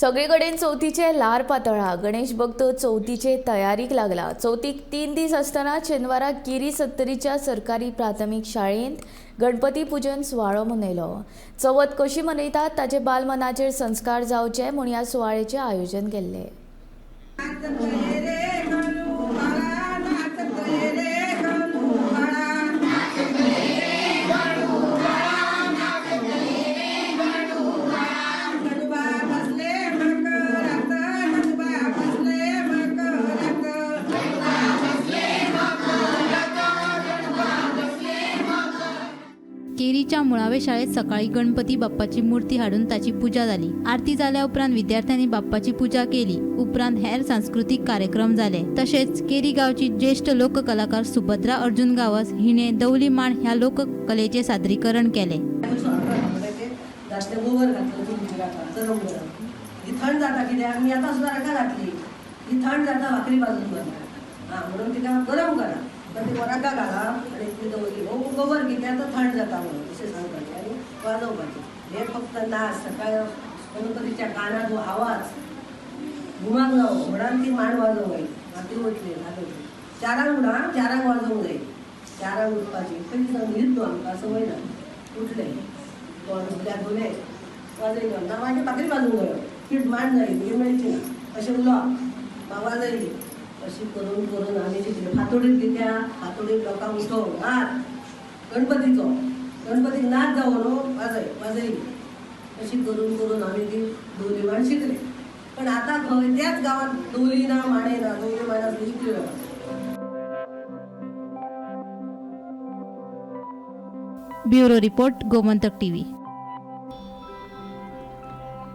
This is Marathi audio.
सगळीकडेन चवथीचे लार पातळा. गणेश भक्त चवथीचे तयारीक लागला. चवथीक 3 दीस आसतना शेनवारा केरी सत्तरीच्या सरकारी प्राथमीक शाळेंत गणपती पूजन सुवाळो मनयलो. चवथ कशी मनयतात ताचे बालमनाचेर संस्कार जावचे म्हूण ह्या सुवाळ्याचें आयोजन केल्लें. केरीच्या मुळावे शाळेत सकाळी गणपती बाप्पाची मूर्ती हाडून ताची पूजा जाली. आरती जाल्या उपरांत विद्यार्थ्यांनी बाप्पाची पूजा केली. उपरांत हेर सांस्कृतिक कार्यक्रम जाले. तशेंच केरी गांवची ज्येष्ठ लोककलाकार सुभद्रा अर्जुन गावस हिणे दवली मांड ह्या लोककलेचे सादरीकरण केले. थंड जाता कित्याक आमी आतां सुद्दां ताका घातली ही थंड जाता भाकरी भाजून घालता म्हणून तिका गरम करा तर ती वराका घाला आनी ती दवरली गोबर कित्याक तो थंड जाता म्हणून अशें सांगपाचें आनी वाजोवपाचें. हे फक्त नाच सकाळ गणपतीच्या कानार जो आवाज घुमाक जावो म्हणून ती मांड वाजोवंक जाय. माती वयतली घालून चारांक वाजोवंक जाय. चारांक उठपाची पयलीं सावन न्हिद न्हू आमकां संवय ना. उठले तोंड उठल्यार धुले वाजयलो ना मागीर भाकरी भाजूंक जायो. पीठ मांड जायी ही मेळची ना अशें उलोवप वाजयली अशी करून करून आमी शिकले. फातोडीत कित्या फातोडीत लोकांक उठोवंक नाच गणपतीक नाच जावो न्हू वाजयली अशी करून करून आमी ती दवली मांड शिकले. पण आतां खंय त्याच गांवांत दवली ना मांडे ना दवली मांड आसली शिकली ना. Bureau report Gomantak TV.